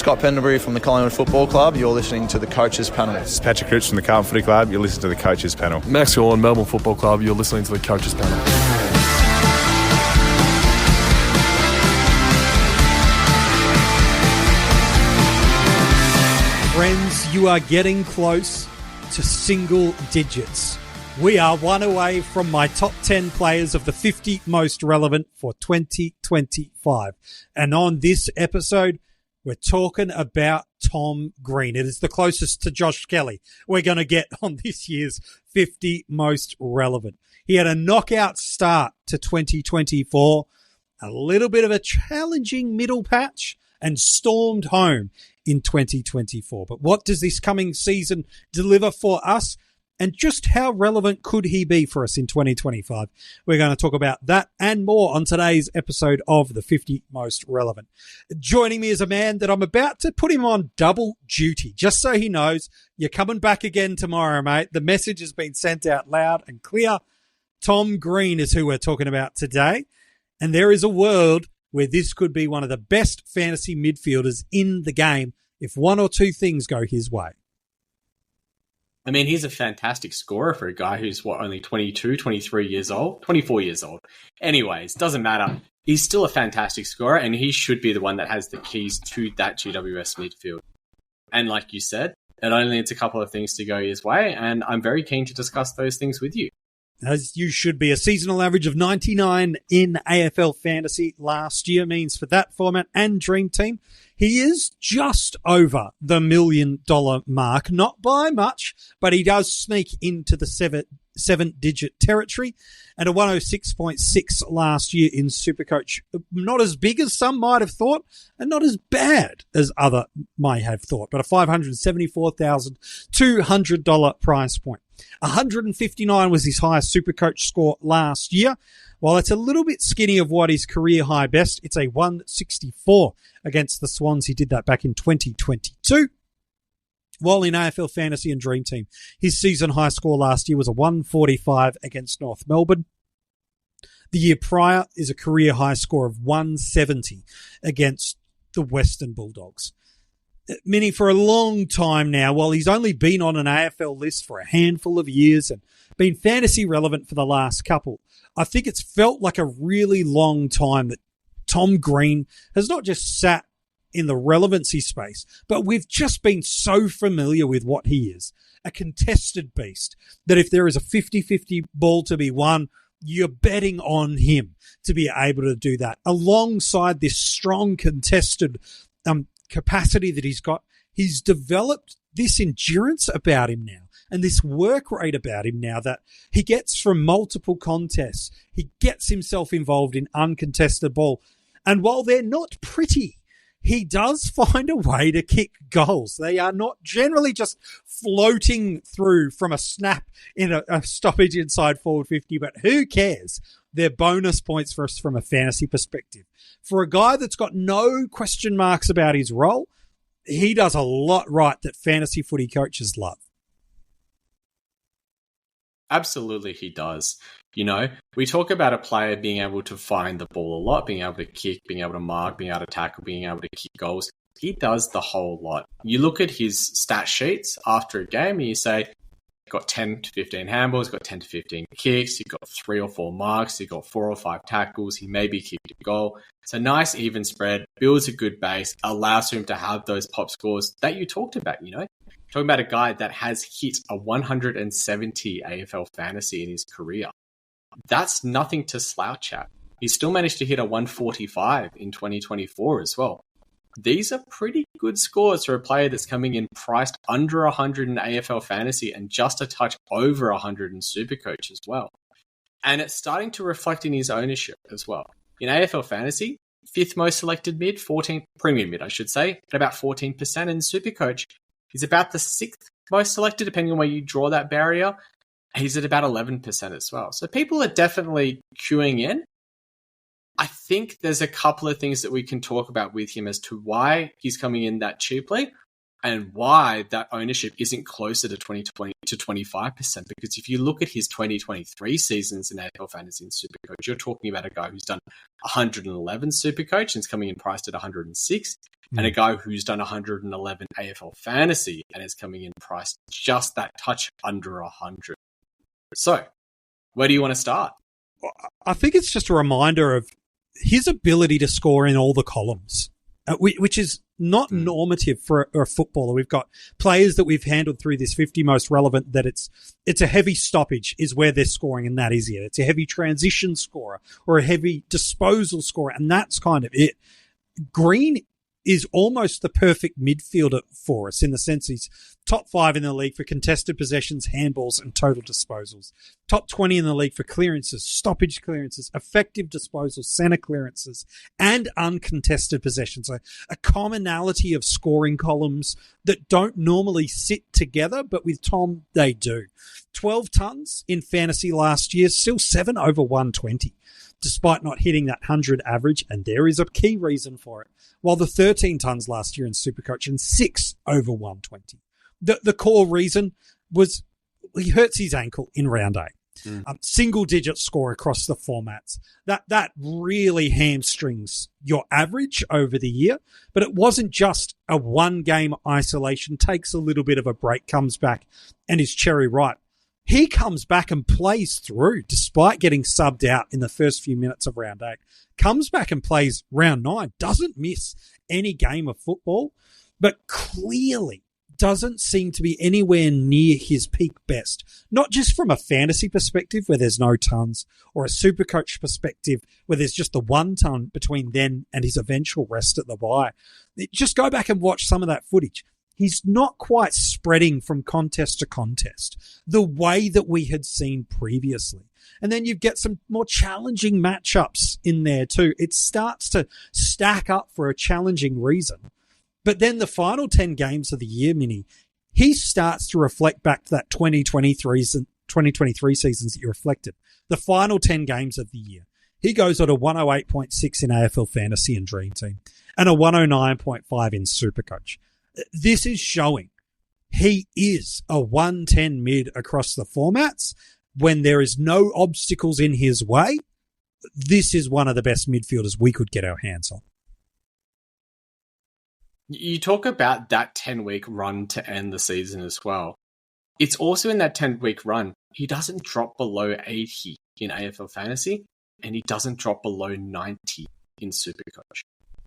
Scott Pendlebury from the Collingwood Football Club. You're listening to the Coaches Panel. This is Patrick Crouch from the Carlton Footy Club. You're listening to the Coaches Panel. Max Gorn, Melbourne Football Club. You're listening to the Coaches Panel. Friends, you are getting close to single digits. We are one away from my top 10 players of the 50 most relevant for 2025. And on this episode, we're talking about Tom Green. It is the closest to Josh Kelly we're going to get on this year's 50 most relevant. He had a knockout start to 2024, a little bit of a challenging middle patch, and stormed home in 2024. But what does this coming season deliver for us? And just how relevant could he be for us in 2025? We're going to talk about that and more on today's episode of the 50 Most Relevant. Joining me is a man that I'm about to put him on double duty, just so he knows you're coming back again tomorrow, mate. The message has been sent out loud and clear. Tom Green is who we're talking about today. And there is a world where this could be one of the best fantasy midfielders in the game if one or two things go his way. I mean, he's a fantastic scorer for a guy who's, only 22, 23 years old, 24 years old. Anyways, doesn't matter. He's still a fantastic scorer, and he should be the one that has the keys to that GWS midfield. And like you said, it only needs a couple of things to go his way, and I'm very keen to discuss those things with you. As you should be. A seasonal average of 99 in AFL Fantasy last year means for that format and Dream Team, he is just over the $1 million mark. Not by much, but he does sneak into the seven-digit territory. And a 106.6 last year in SuperCoach. Not as big as some might have thought, and not as bad as other might have thought, but a $574,200 price point. 159 was his highest SuperCoach score last year. While it's a little bit skinny of what his career high best, it's a 164 against the Swans. He did that back in 2022. While in AFL Fantasy and Dream Team, his season high score last year was a 145 against North Melbourne. The year prior is a career high score of 170 against the Western Bulldogs. Mini, for a long time now, while he's only been on an AFL list for a handful of years and been fantasy relevant for the last couple, I think it's felt like a really long time that Tom Green has not just sat in the relevancy space, but we've just been so familiar with what he is. A contested beast that if there is a 50-50 ball to be won, you're betting on him to be able to do that. Alongside this strong contested capacity that he's got, he's developed this endurance about him now and this work rate about him now that he gets from multiple contests. He gets himself involved in uncontested ball. And while they're not pretty, he does find a way to kick goals. They are not generally just floating through from a snap in a stoppage inside forward 50, but who cares? They're bonus points for us from a fantasy perspective. For a guy that's got no question marks about his role, he does a lot right that fantasy footy coaches love. Absolutely, he does. You know, we talk about a player being able to find the ball a lot, being able to kick, being able to mark, being able to tackle, being able to kick goals. He does the whole lot. You look at his stat sheets after a game and you say, got 10 to 15 handballs, got 10 to 15 kicks, he got 3 or 4 marks, he got 4 or 5 tackles, he maybe kicked a goal. It's a nice even spread, builds a good base, allows him to have those pop scores that you talked about, you know. Talking about a guy that has hit a 170 AFL fantasy in his career. That's nothing to slouch at. He still managed to hit a 145 in 2024 as well. These are pretty good scores for a player that's coming in priced under 100 in AFL Fantasy and just a touch over 100 in SuperCoach as well. And it's starting to reflect in his ownership as well. In AFL Fantasy, 5th most selected mid, 14th premium mid, I should say, at about 14%. In SuperCoach, he's about the 6th most selected, depending on where you draw that barrier. He's at about 11% as well. So people are definitely queuing in. I think there's a couple of things that we can talk about with him as to why he's coming in that cheaply. and why that ownership isn't closer to 20 to 25%. Because if you look at his 2023 seasons in AFL Fantasy and SuperCoach, you're talking about a guy who's done 111 SuperCoach and is coming in priced at 106, and a guy who's done 111 AFL Fantasy and is coming in priced just that touch under 100. So, where do you want to start? I think it's just a reminder of his ability to score in all the columns, which is not normative for a footballer. We've got players that we've handled through this 50 most relevant that it's a heavy stoppage is where they're scoring, and that is it. It's a heavy transition scorer or a heavy disposal scorer, and that's kind of it. Green is almost the perfect midfielder for us in the sense he's top 5 in the league for contested possessions, handballs, and total disposals. Top 20 in the league for clearances, stoppage clearances, effective disposals, centre clearances, and uncontested possessions. So a commonality of scoring columns that don't normally sit together, but with Tom, they do. 12 tons in fantasy last year, still 7 over 120. Despite not hitting that 100 average, and there is a key reason for it. While the 13 tons last year in SuperCoach and 6 over 120. The core reason was he hurts his ankle in round 8. Single-digit score across the formats. That really hamstrings your average over the year, but it wasn't just a one-game isolation, takes a little bit of a break, comes back, and is cherry ripe. He comes back and plays through despite getting subbed out in the first few minutes of round 8. Comes back and plays round 9. Doesn't miss any game of football, but clearly doesn't seem to be anywhere near his peak best. Not just from a fantasy perspective where there's no tons, or a SuperCoach perspective where there's just the 1 ton between then and his eventual rest at the bye. Just go back and watch some of that footage. He's not quite spreading from contest to contest the way that we had seen previously. And then you get some more challenging matchups in there too. It starts to stack up for a challenging reason. But then the final 10 games of the year, Mini, he starts to reflect back to that 2023 seasons that you reflected. The final 10 games of the year. He goes on a 108.6 in AFL Fantasy and Dream Team and a 109.5 in SuperCoach. This is showing he is a 110 mid across the formats when there is no obstacles in his way. This is one of the best midfielders we could get our hands on. You talk about that 10-week run to end the season as well. It's also in that 10-week run, he doesn't drop below 80 in AFL Fantasy, and he doesn't drop below 90 in SuperCoach.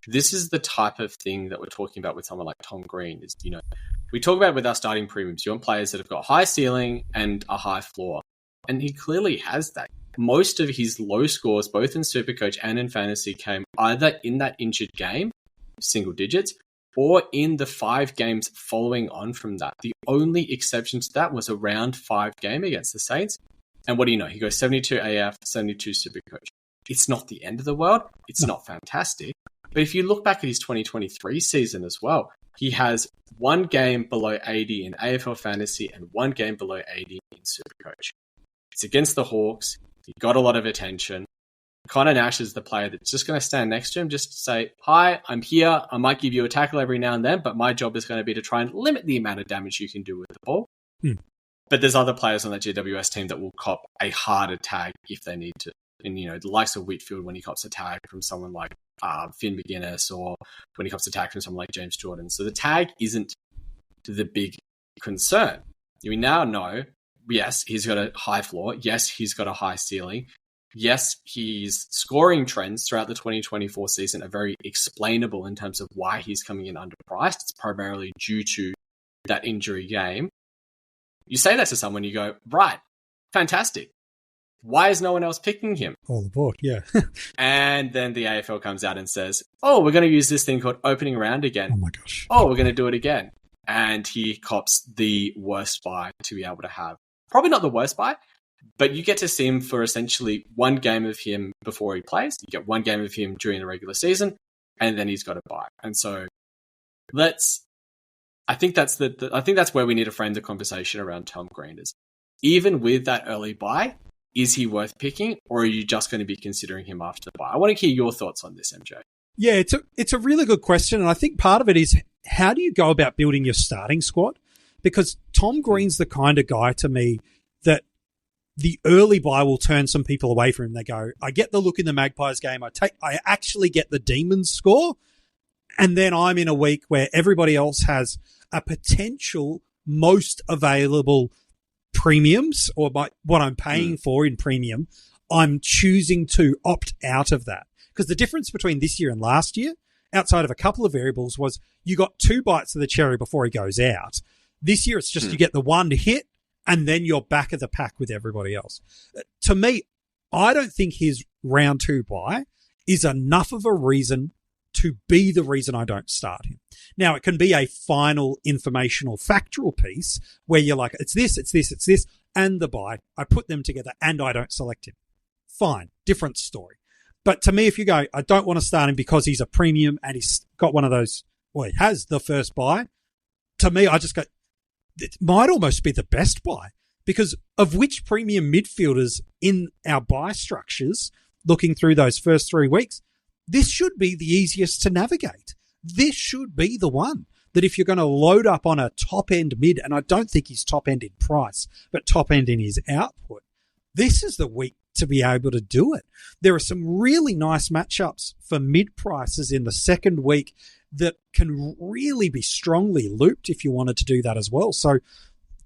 This is the type of thing that we're talking about with someone like Tom Green. Is, we talk about with our starting premiums, you want players that have got high ceiling and a high floor. And he clearly has that. Most of his low scores, both in SuperCoach and in Fantasy, came either in that injured game, single digits, or in the 5 games following on from that. The only exception to that was a round 5 game against the Saints. And what do you know? He goes 72 AF, 72 SuperCoach. It's not the end of the world. It's not fantastic. But if you look back at his 2023 season as well, he has 1 game below 80 in AFL Fantasy and 1 game below 80 in SuperCoach. It's against the Hawks. He got a lot of attention. Connor Nash is the player that's just going to stand next to him, just to say, hi, I'm here. I might give you a tackle every now and then, but my job is going to be to try and limit the amount of damage you can do with the ball. But there's other players on that GWS team that will cop a harder tag if they need to. And, the likes of Whitfield when he cops a tag from someone like Finn McGuinness, or when he cops a tag from someone like James Jordan. So the tag isn't the big concern. We now know, yes, he's got a high floor. Yes, he's got a high ceiling. Yes, his scoring trends throughout the 2024 season are very explainable in terms of why he's coming in underpriced. It's primarily due to that injury game. You say that to someone, you go, right, fantastic. Why is no one else picking him? All aboard, yeah. And then the AFL comes out and says, oh, we're going to use this thing called opening round again. Oh my gosh. Oh, we're going to do it again. And he cops the worst buy to be able to have. Probably not the worst buy, but you get to see him for essentially 1 game of him before he plays. You get 1 game of him during the regular season, and then he's got a buy. And so I think that's where we need to frame the conversation around Tom Green is. Even with that early buy, is he worth picking, or are you just going to be considering him after the buy? I want to hear your thoughts on this, MJ. Yeah, it's a really good question, and I think part of it is how do you go about building your starting squad? Because Tom Green's the kind of guy to me that the early bye will turn some people away from him. They go, I get the look in the Magpies game. I actually get the Demons score, and then I'm in a week where everybody else has a potential most available premiums or what I'm paying for in premium. I'm choosing to opt out of that. Because the difference between this year and last year, outside of a couple of variables, was you got 2 bites of the cherry before he goes out. This year, it's just you get the one hit and then you're back of the pack with everybody else. To me, I don't think his round 2 bye is enough of a reason to be the reason I don't start him. Now, it can be a final informational factual piece where you're like, it's this, and the bye. I put them together and I don't select him. Fine, different story. But to me, if you go, I don't want to start him because he's a premium and he's got one of those, well, he has the first buy. To me, I just go, it might almost be the best buy because of which premium midfielders in our buy structures, looking through those first 3 weeks, this should be the easiest to navigate. This should be the one that if you're going to load up on a top end mid, and I don't think he's top end in price, but top end in his output, this is the week to be able to do it. There are some really nice matchups for mid prices in the second week that can really be strongly looped if you wanted to do that as well. So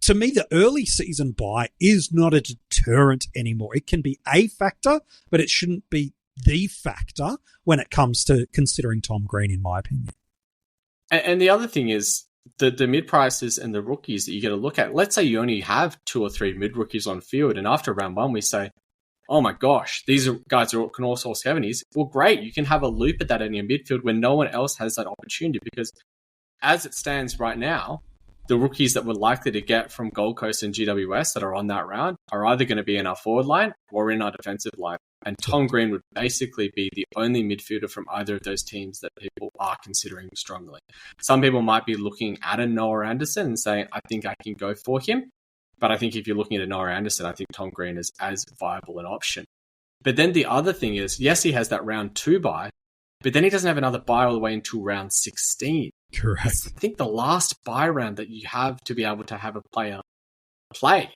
to me, the early season buy is not a deterrent anymore. It can be a factor, but it shouldn't be the factor when it comes to considering Tom Green, in my opinion. And the other thing is the mid prices and the rookies that you got to look at. Let's say you only have 2 or 3 mid rookies on field, and after round 1, we say, oh my gosh, these guys can all score 70s. Well, great. You can have a loop at that in your midfield when no one else has that opportunity because as it stands right now, the rookies that we're likely to get from Gold Coast and GWS that are on that round are either going to be in our forward line or in our defensive line. And Tom Green would basically be the only midfielder from either of those teams that people are considering strongly. Some people might be looking at a Noah Anderson and saying, I think I can go for him. But I think if you're looking at a Noah Anderson, I think Tom Green is as viable an option. But then the other thing is, yes, he has that round 2 bye, but then he doesn't have another bye all the way until round 16. Correct. I think the last bye round that you have to be able to have a player play.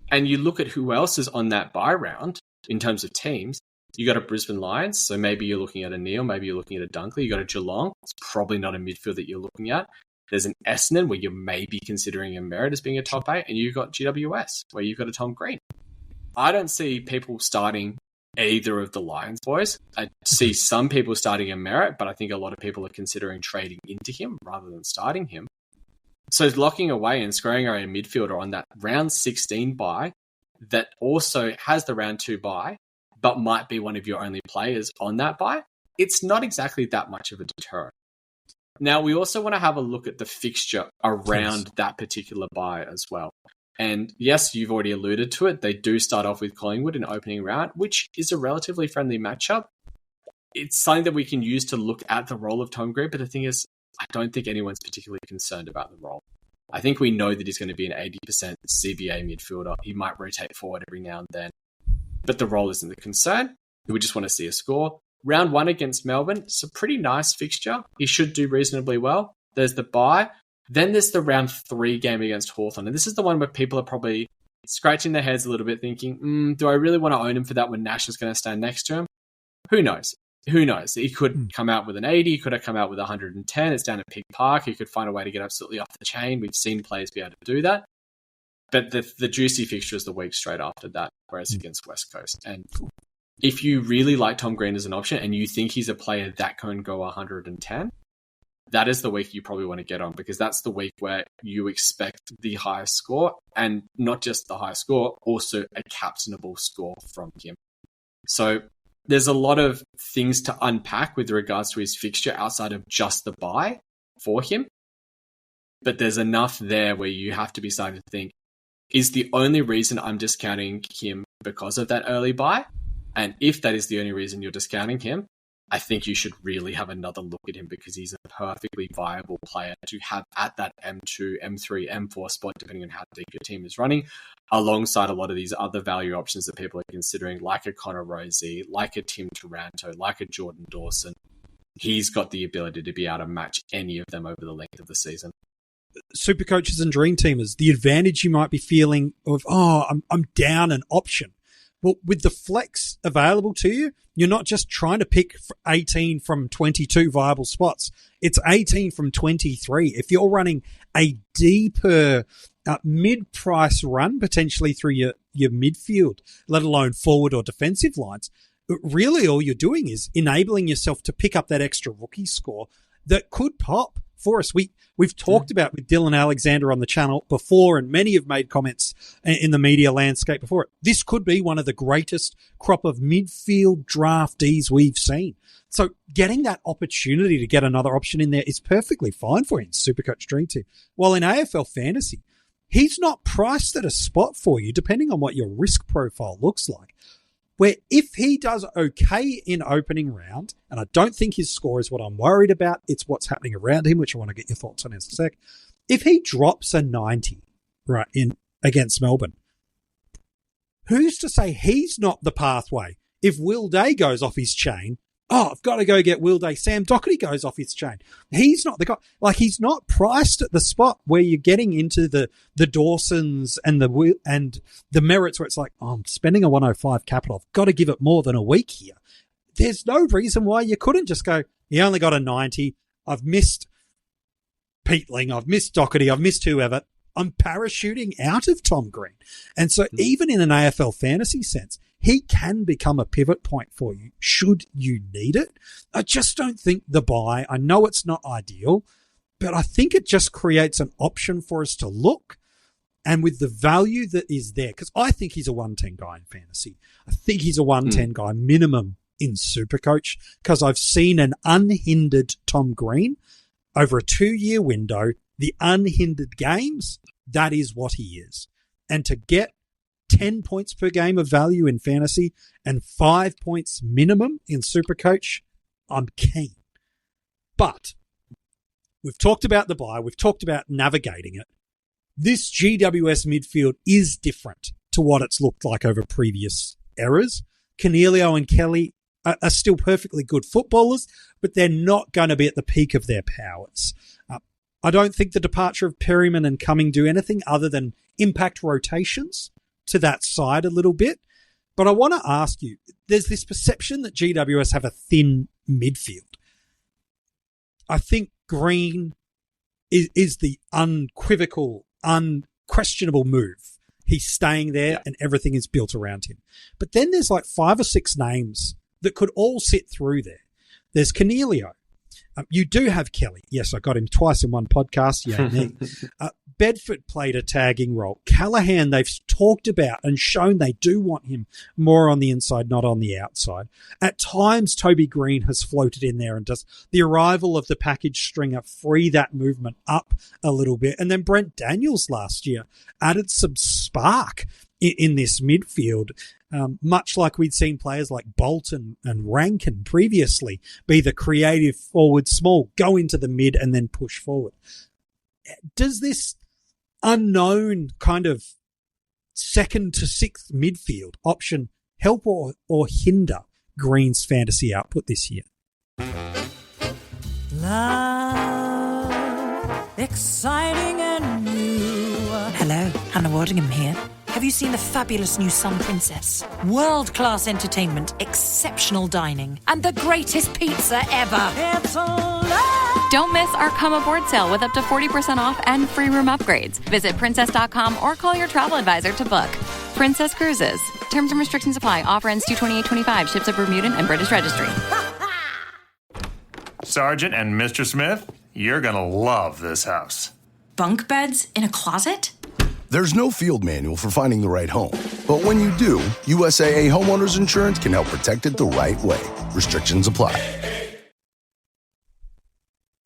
And you look at who else is on that bye round in terms of teams. You got a Brisbane Lions, so maybe you're looking at a Neil, maybe you're looking at a Dunkley. You got a Geelong, it's probably not a midfield that you're looking at. There's an Essendon where you may be considering a Merritt as being a top 8, and you've got GWS where you've got a Tom Green. I don't see people starting either of the Lions boys. I see some people starting a Merritt, but I think a lot of people are considering trading into him rather than starting him. So locking away and squaring away a midfielder on that round 16 bye that also has the round 2 bye, but might be one of your only players on that bye, it's not exactly that much of a deterrent. Now, we also want to have a look at the fixture around that particular bye as well. And yes, you've already alluded to it. They do start off with Collingwood in opening round, which is a relatively friendly matchup. It's something that we can use to look at the role of Tom Green, but the thing is, I don't think anyone's particularly concerned about the role. I think we know that he's going to be an 80% CBA midfielder. He might rotate forward every now and then, but the role isn't the concern. We just want to see a score. Round 1 against Melbourne, it's a pretty nice fixture. He should do reasonably well. There's the bye. Then there's the round 3 game against Hawthorn. And this is the one where people are probably scratching their heads a little bit thinking, do I really want to own him for that when Nash is going to stand next to him? Who knows? Who knows? He could come out with an 80. He could have come out with 110. It's down at Pig Park. He could find a way to get absolutely off the chain. We've seen players be able to do that. But the juicy fixture is the week straight after that, whereas against West Coast. And if you really like Tom Green as an option and you think he's a player that can go 110, that is the week you probably want to get on because that's the week where you expect the highest score and not just the highest score, also a captainable score from him. So there's a lot of things to unpack with regards to his fixture outside of just the bye for him. But there's enough there where you have to be starting to think, is the only reason I'm discounting him because of that early bye? And if that is the only reason you're discounting him, I think you should really have another look at him because he's a perfectly viable player to have at that M2, M3, M4 spot, depending on how deep your team is running, alongside a lot of these other value options that people are considering, like a Connor Rosie, like a Tim Taranto, like a Jordan Dawson. he's got the ability to be able to match any of them over the length of the season. Super coaches and dream teamers, the advantage you might be feeling of, I'm down an option. Well, with the flex available to you, you're not just trying to pick 18 from 22 viable spots. It's 18 from 23. If you're running a deeper mid-price run, potentially through your midfield, let alone forward or defensive lines, really all you're doing is enabling yourself to pick up that extra rookie score that could pop for us. We've talked about with Dylan Alexander on the channel before, and many have made comments in the media landscape before it. This could be one of the greatest crop of midfield draftees we've seen. So getting that opportunity to get another option in there is perfectly fine for you in Supercoach Dream Team. While in AFL Fantasy, he's not priced at a spot for you, depending on what your risk profile looks like, where if he does okay in opening round, and I don't think his score is what I'm worried about, it's what's happening around him, which I want to get your thoughts on in a sec. If he drops a 90, right, in against Melbourne, who's to say he's not the pathway? If Will Day goes off his chain, I've got to go get Will Day. Sam Doherty goes off his chain. He's not the guy. Like, he's not priced at the spot where you're getting into the Dawsons and the Merits where it's like, I'm spending a 105 capital. I've got to give it more than a week here. There's no reason why you couldn't just go, he only got a 90. I've missed Peatling. I've missed Doherty. I've missed whoever. I'm parachuting out of Tom Green. And so even in an AFL fantasy sense, he can become a pivot point for you should you need it. I just don't think the buy, I know it's not ideal, but I think it just creates an option for us to look. And with the value that is there, because I think he's a 110 guy in fantasy. I think he's a 110 guy minimum in Supercoach, because I've seen an unhindered Tom Green over a 2-year window. The unhindered games, that is what he is. And to get 10 points per game of value in fantasy and 5 points minimum in Supercoach, I'm keen. But we've talked about the buy. We've talked about navigating it. This GWS midfield is different to what it's looked like over previous eras. Cornelio and Kelly are still perfectly good footballers, but they're not going to be at the peak of their powers. I don't think the departure of Perryman and Cumming do anything other than impact rotations to that side a little bit. But I want to ask you, there's this perception that GWS have a thin midfield. I think Green is the unequivocal, unquestionable move. He's staying there and everything is built around him. But then there's like 5 or 6 names that could all sit through there. There's Cornelio. You do have Kelly. Yes, I got him twice in one podcast. Yeah, me. Bedford played a tagging role. Callahan, they've talked about and shown they do want him more on the inside, not on the outside. At times, Toby Green has floated in there and does the arrival of the package stringer free that movement up a little bit. And then Brent Daniels last year added some spark in this midfield, much like we'd seen players like Bolton and Rankin previously be the creative forward small, go into the mid and then push forward. Does this unknown kind of 2nd to 6th midfield option help or hinder Green's fantasy output this year? Love, exciting and new. Hello, Hannah Waddingham here. Have you seen the fabulous new Sun Princess? World-class entertainment, exceptional dining, and the greatest pizza ever. It's alive. Don't miss our Come Aboard sale with up to 40% off and free room upgrades. Visit princess.com or call your travel advisor to book. Princess Cruises. Terms and restrictions apply. Offer ends 2/28/25. Ships of Bermudan and British Registry. Sergeant and Mr. Smith, you're gonna love this house. Bunk beds in a closet? There's no field manual for finding the right home. But when you do, USAA Homeowners Insurance can help protect it the right way. Restrictions apply.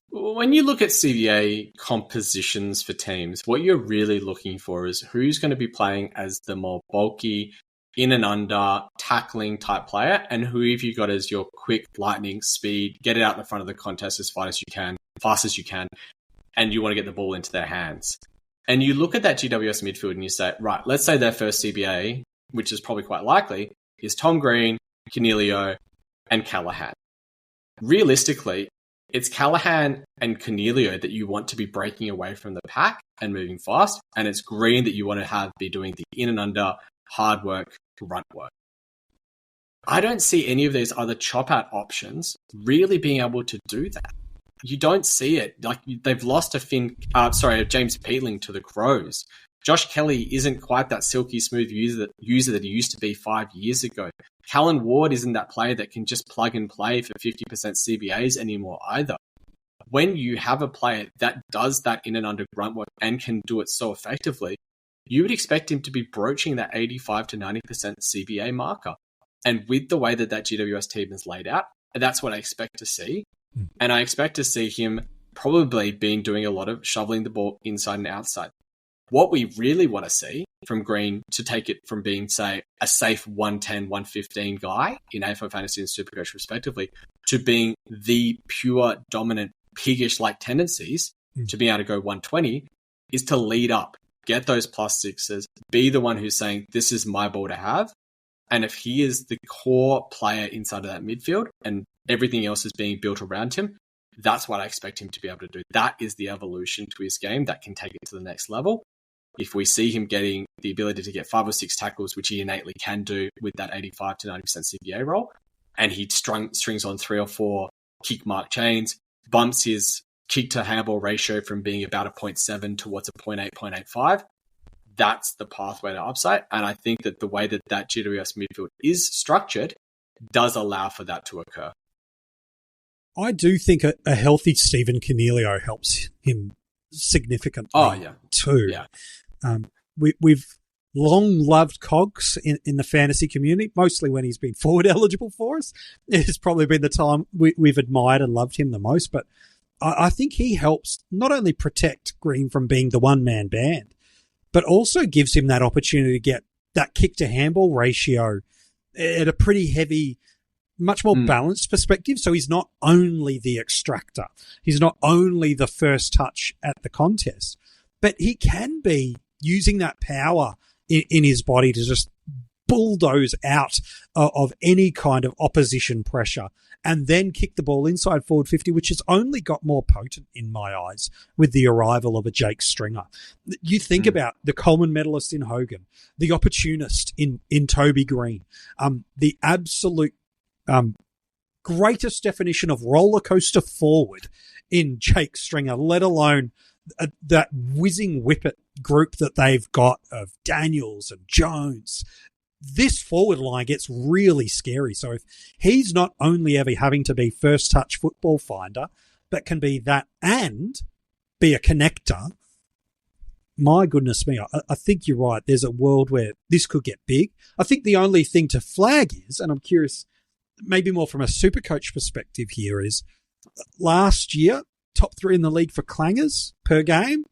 When you look at CBA compositions for teams, what you're really looking for is who's going to be playing as the more bulky, in and under, tackling type player, and who have you got as your quick, lightning, speed, get it out in the front of the contest as fast as you can, and you want to get the ball into their hands. And you look at that GWS midfield and you say, right, let's say their first CBA, which is probably quite likely, is Tom Green, Cornelio, and Callahan. realistically, it's Callahan and Cornelio that you want to be breaking away from the pack and moving fast, and it's Green that you want to be doing the in and under, hard work, grunt work. I don't see any of these other chop-out options really being able to do that. You don't see it. Like, they've lost James Peatling to the Crows. Josh Kelly isn't quite that silky smooth user that he used to be 5 years ago. Callan Ward isn't that player that can just plug and play for 50% CBAs anymore either. When you have a player that does that in and under grunt work and can do it so effectively, you would expect him to be broaching that 85 to 90% CBA marker. And with the way that GWS team is laid out, that's what I expect to see. And I expect to see him probably doing a lot of shoveling the ball inside and outside. What we really want to see from Green to take it from being, say, a safe 110, 115 guy in AFL Fantasy and SuperCoach respectively, to being the pure, dominant, piggish-like tendencies to being able to go 120, is to lead up, get those plus sixes, be the one who's saying, this is my ball to have. And if he is the core player inside of that midfield and everything else is being built around him, that's what I expect him to be able to do. That is the evolution to his game that can take it to the next level. If we see him getting the ability to get 5 or 6 tackles, which he innately can do with that 85 to 90% CBA role, and he strings on 3 or 4 kick mark chains, bumps his kick to handball ratio from being about a 0.7 towards a 0.8, 0.85, that's the pathway to upside. And I think that the way that GWS midfield is structured does allow for that to occur. I do think a healthy Stephen Cornelio helps him significantly too. Yeah. We've long loved Cogs in the fantasy community, mostly when he's been forward eligible for us. It's probably been the time we've admired and loved him the most. But I think he helps not only protect Green from being the one-man band, but also gives him that opportunity to get that kick-to-handball ratio at a pretty heavy, much more balanced perspective. So he's not only the extractor. He's not only the first touch at the contest, but he can be using that power in his body to just bulldoze out of any kind of opposition pressure and then kick the ball inside forward 50, which has only got more potent in my eyes with the arrival of a Jake Stringer. You think about the Coleman medalist in Hogan, the opportunist in Toby Green, the absolute greatest definition of roller coaster forward in Jake Stringer, let alone that whizzing whippet group that they've got of Daniels and Jones. This forward line gets really scary. So if he's not only ever having to be first touch football finder, but can be that and be a connector, my goodness me, I think you're right. There's a world where this could get big. I think the only thing to flag is, and I'm curious, maybe more from a SuperCoach perspective here, is last year, top 3 in the league for clangers per game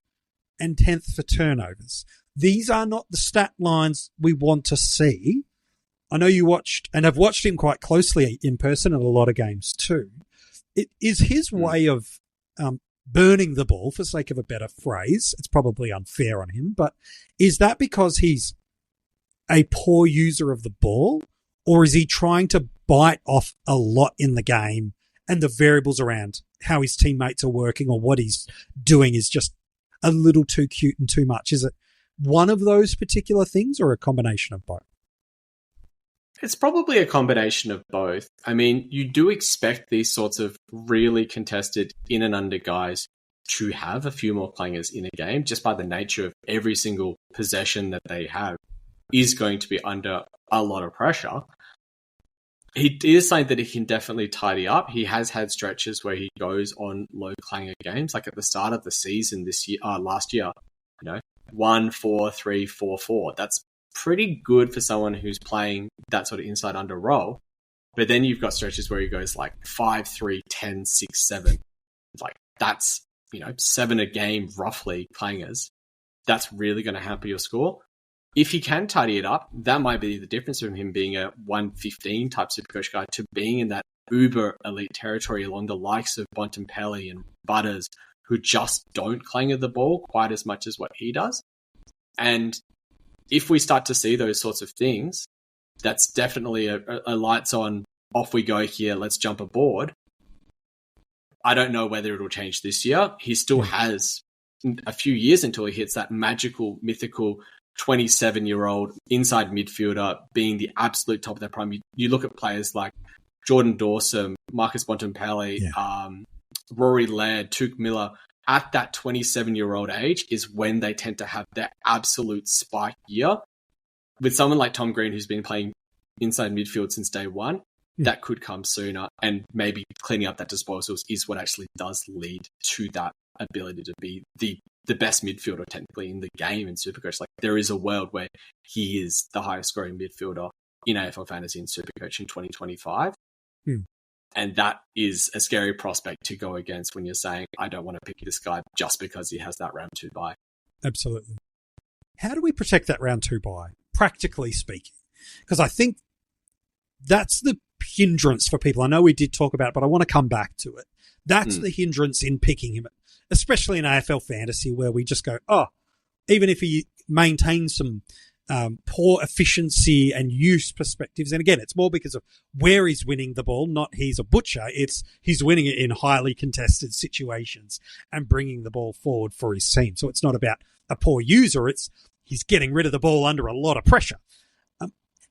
and 10th for turnovers. These are not the stat lines we want to see. I know you watched and have watched him quite closely in person at a lot of games too. It is his way of burning the ball, for sake of a better phrase. It's probably unfair on him, but is that because he's a poor user of the ball, or is he trying to bite off a lot in the game and the variables around how his teammates are working or what he's doing is just a little too cute and too much? Is it one of those particular things or a combination of both? It's probably a combination of both. I mean, you do expect these sorts of really contested in and under guys to have a few more clangers in a game, just by the nature of every single possession that they have is going to be under a lot of pressure. He is saying that he can definitely tidy up. He has had stretches where he goes on low clanger games, like at the start of the season last year, 1-4-3-4-4. That's pretty good for someone who's playing that sort of inside under role. But then you've got stretches where he goes like 5-3-10-6-7. Like that's, 7 a game roughly clangers. That's really going to hamper your score. If he can tidy it up, that might be the difference from him being a 115 type SuperCoach guy to being in that uber elite territory along the likes of Bontempelli and Butters, who just don't clanger the ball quite as much as what he does. And if we start to see those sorts of things, that's definitely a lights on, off we go here, let's jump aboard. I don't know whether it'll change this year. He still has a few years until he hits that magical, mythical 27-year-old inside midfielder being the absolute top of their prime. You look at players like Jordan Dawson, Marcus Bontempelli, Rory Laird, Tuke Miller. At that 27-year-old age is when they tend to have their absolute spike year. With someone like Tom Green, who's been playing inside midfield since day one, that could come sooner. And maybe cleaning up that disposals is what actually does lead to that ability to be the best midfielder technically in the game in SuperCoach. Like, there is a world where he is the highest scoring midfielder in AFL Fantasy and SuperCoach in 2025. And that is a scary prospect to go against when you're saying, I don't want to pick this guy just because he has that round 2 bye. Absolutely. How do we protect that round 2 bye, practically speaking? Because I think that's the hindrance for people. I know we did talk about it, but I want to come back to it. That's the hindrance in picking him, especially in AFL Fantasy, where we just go, even if he maintains some poor efficiency and use perspectives. And again, it's more because of where he's winning the ball, not he's a butcher. It's he's winning it in highly contested situations and bringing the ball forward for his team. So it's not about a poor user. It's he's getting rid of the ball under a lot of pressure.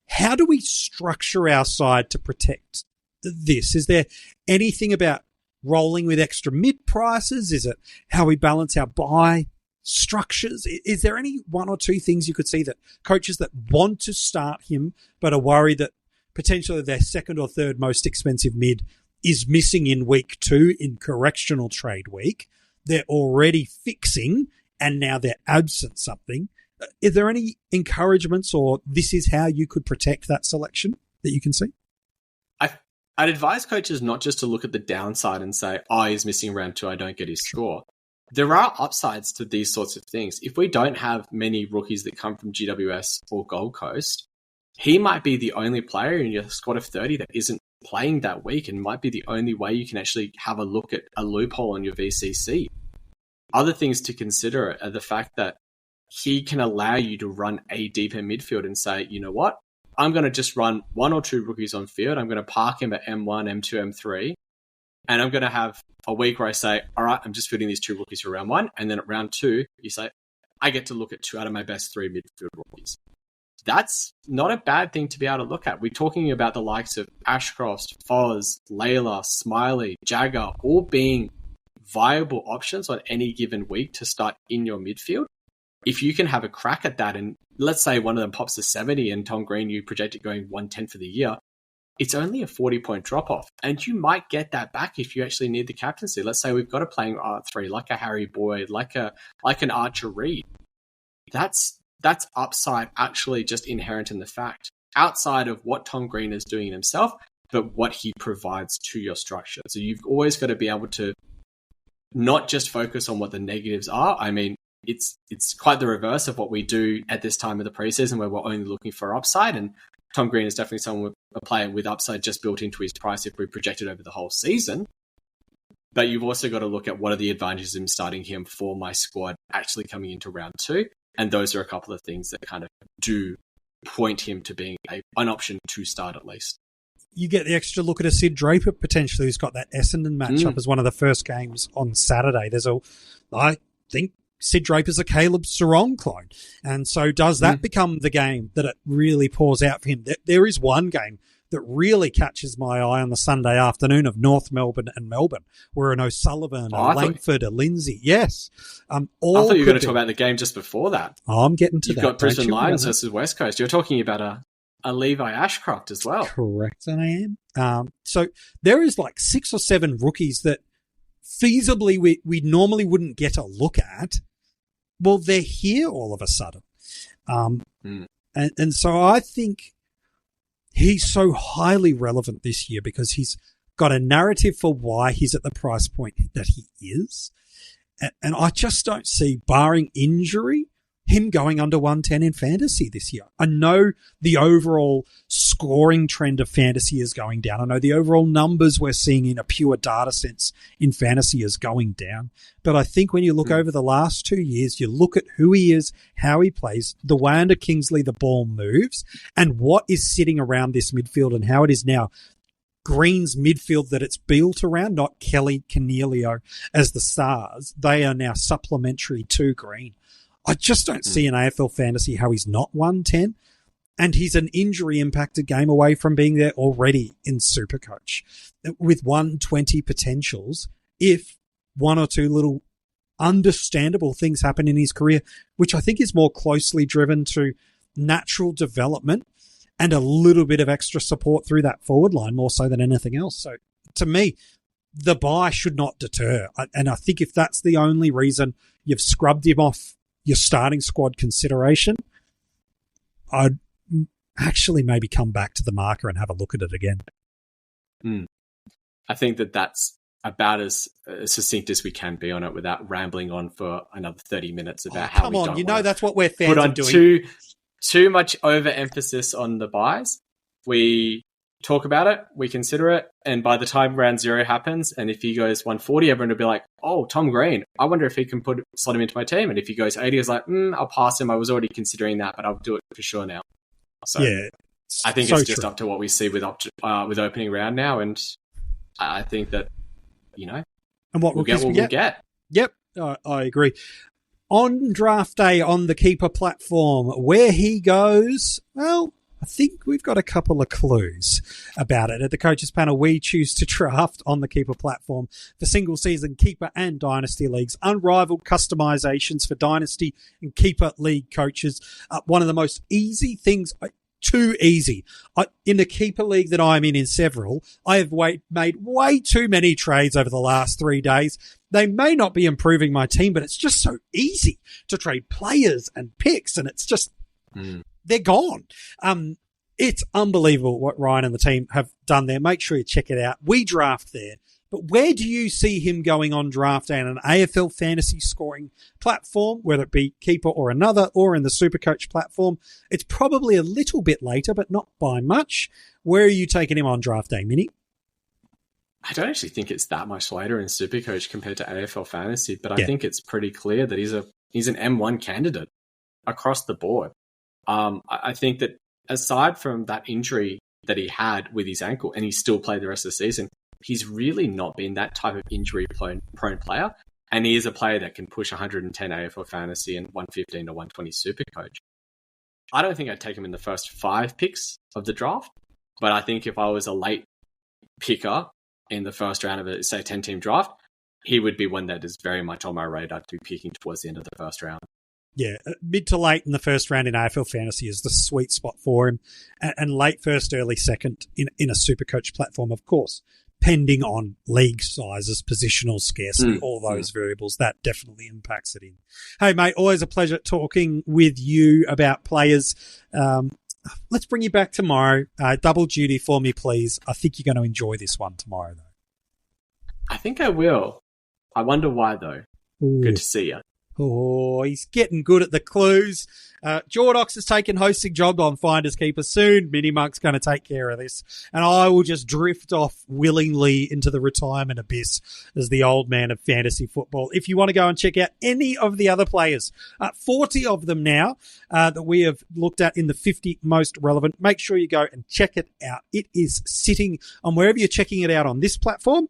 How do we structure our side to protect this? Is there anything about rolling with extra mid prices? Is it how we balance our buy structures? Is there any one or two things you could see that coaches that want to start him but are worried that potentially their second or third most expensive mid is missing in week 2 in correctional trade week, they're already fixing and now they're absent something? Is there any encouragements or this is how you could protect that selection that you can see? I'd advise coaches not just to look at the downside and say, he's missing round 2, I don't get his score. There are upsides to these sorts of things. If we don't have many rookies that come from GWS or Gold Coast, he might be the only player in your squad of 30 that isn't playing that week and might be the only way you can actually have a look at a loophole on your VCC. Other things to consider are the fact that he can allow you to run a deeper midfield and say, you know what? I'm going to just run 1 or 2 rookies on field. I'm going to park him at M1, M2, M3. And I'm going to have a week where I say, all right, I'm just fielding these 2 rookies for round 1. And then at round 2, you say, I get to look at 2 out of my best 3 midfield rookies. That's not a bad thing to be able to look at. We're talking about the likes of Ashcroft, Foz, Layla, Smiley, Jagger, all being viable options on any given week to start in your midfield. If you can have a crack at that, and let's say one of them pops to 70 and Tom Green, you project it going 110 for the year, it's only a 40-point drop-off. And you might get that back if you actually need the captaincy. Let's say we've got a playing R3, like a Harry Boyd, like an Archer Reed. That's upside actually just inherent in the fact, outside of what Tom Green is doing himself, but what he provides to your structure. So you've always got to be able to not just focus on what the negatives are. I mean, it's quite the reverse of what we do at this time of the preseason, where we're only looking for upside. And Tom Green is definitely someone with a player with upside just built into his price if we project it over the whole season. But you've also got to look at what are the advantages in starting him for my squad actually coming into round 2. And those are a couple of things that kind of do point him to being an option to start at least. You get the extra look at a Sid Draper potentially, who's got that Essendon matchup as one of the first games on Saturday. I think Sid Draper's a Caleb Sarong clone. And so does that become the game that it really pours out for him? There is one game that really catches my eye on the Sunday afternoon of North Melbourne and Melbourne, where an O'Sullivan, a Langford, a Lindsay. Yes. I thought you were going to talk about the game just before that. I'm getting to You've that. You've got Brisbane Lions versus West Coast. You're talking about a Levi Ashcroft as well. Correct, and I am. So there is like 6 or 7 rookies that feasibly we normally wouldn't get a look at. Well, they're here all of a sudden. And so I think he's so highly relevant this year because he's got a narrative for why he's at the price point that he is. And I just don't see, barring injury, him going under 110 in fantasy this year. I know the overall scoring trend of fantasy is going down. I know the overall numbers we're seeing in a pure data sense in fantasy is going down. But I think when you look over the last 2 years, you look at who he is, how he plays, the way under Kingsley the ball moves, and what is sitting around this midfield and how it is now Green's midfield that it's built around, not Kelly Cornelio as the stars. They are now supplementary to Green. I just don't see in AFL Fantasy how he's not 110. And he's an injury-impacted game away from being there already in SuperCoach with 120 potentials if one or two little understandable things happen in his career, which I think is more closely driven to natural development and a little bit of extra support through that forward line more so than anything else. So to me, the buy should not deter. And I think if that's the only reason you've scrubbed him off your starting squad consideration, I'd actually maybe come back to the marker and have a look at it again. I think that's about as succinct as we can be on it without rambling on for another 30 minutes about how we don't you that's what we're fans put on are doing. Too much overemphasis on the buys. We talk about it, we consider it, and by the time round 0 happens, and if he goes 140, everyone will be like, oh, Tom Green, I wonder if he can slot him into my team. And if he goes 80, it's like, I'll pass him. I was already considering that, but I'll do it for sure now. So yeah, I think it's just up to what we see with opening round now, and I think that, and what we'll get. Yep, I agree. On draft day on the Keeper platform, where he goes, well, I think we've got a couple of clues about it. At the Coaches Panel, we choose to draft on the Keeper platform for single season Keeper and Dynasty leagues. Unrivaled customizations for Dynasty and Keeper league coaches. One of the most easy things, too easy. In the Keeper league that I'm in several, I have made way too many trades over the last 3 days. They may not be improving my team, but it's just so easy to trade players and picks, and it's just... they're gone. It's unbelievable what Ryan and the team have done there. Make sure you check it out. We draft there. But where do you see him going on draft day on an AFL fantasy scoring platform, whether it be Keeper or another, or in the SuperCoach platform? It's probably a little bit later, but not by much. Where are you taking him on draft day, Mini? I don't actually think it's that much later in SuperCoach compared to AFL Fantasy, but I think it's pretty clear that he's an M1 candidate across the board. I think that aside from that injury that he had with his ankle, and he still played the rest of the season, he's really not been that type of injury-prone player, and he is a player that can push 110 AFL Fantasy and 115 to 120 SuperCoach. I don't think I'd take him in the first 5 picks of the draft, but I think if I was a late picker in the first round of a, say, 10-team draft, he would be one that is very much on my radar to be picking towards the end of the first round. Yeah, mid to late in the first round in AFL Fantasy is the sweet spot for him, and late first, early second in a SuperCoach platform, of course, pending on league sizes, positional scarcity, all those variables. That definitely impacts it in. Hey, mate, always a pleasure talking with you about players. Let's bring you back tomorrow. Double duty for me, please. I think you're going to enjoy this one tomorrow, though. I think I will. I wonder why, though. Ooh. Good to see you. Oh, he's getting good at the clues. Jordox has taken hosting job on Finders Keepers soon. MiniMonk's going to take care of this. And I will just drift off willingly into the retirement abyss as the old man of fantasy football. If you want to go and check out any of the other players, 40 of them now that we have looked at in the 50 most relevant, make sure you go and check it out. It is sitting on wherever you're checking it out on this platform.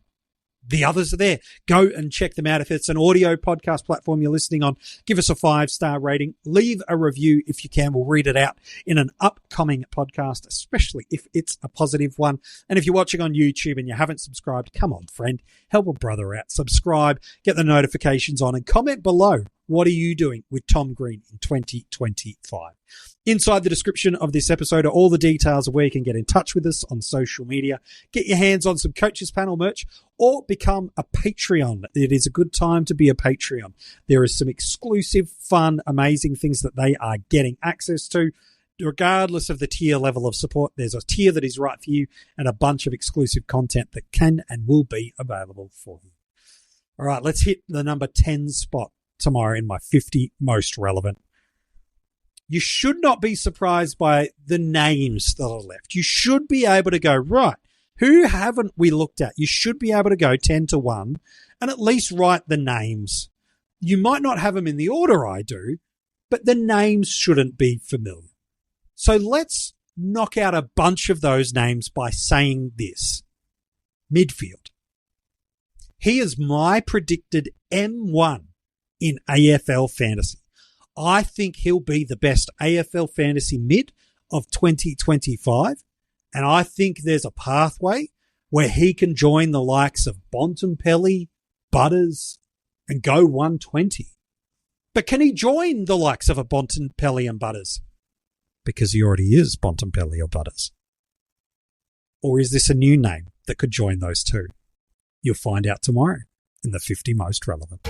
The others are there. Go and check them out. If it's an audio podcast platform you're listening on, give us a 5-star rating. Leave a review if you can. We'll read it out in an upcoming podcast, especially if it's a positive one. And if you're watching on YouTube and you haven't subscribed, come on, friend. Help a brother out. Subscribe, get the notifications on, and comment below. What are you doing with Tom Green in 2025? Inside the description of this episode are all the details of where you can get in touch with us on social media, get your hands on some Coaches Panel merch, or become a Patreon. It is a good time to be a Patreon. There is some exclusive, fun, amazing things that they are getting access to. Regardless of the tier level of support, there's a tier that is right for you and a bunch of exclusive content that can and will be available for you. All right, let's hit the number 10 spot tomorrow in my 50 most relevant. You should not be surprised by the names that are left. You should be able to go, right, who haven't we looked at? You should be able to go 10 to 1 and at least write the names. You might not have them in the order I do, but the names shouldn't be familiar. So let's knock out a bunch of those names by saying this. midfield. He is my predicted M1 in AFL Fantasy. I think he'll be the best AFL Fantasy mid of 2025, and I think there's a pathway where he can join the likes of Bontempelli, Butters, and go 120. But can he join the likes of a Bontempelli and Butters? Because he already is Bontempelli or Butters. Or is this a new name that could join those two? You'll find out tomorrow in the 50 Most Relevant.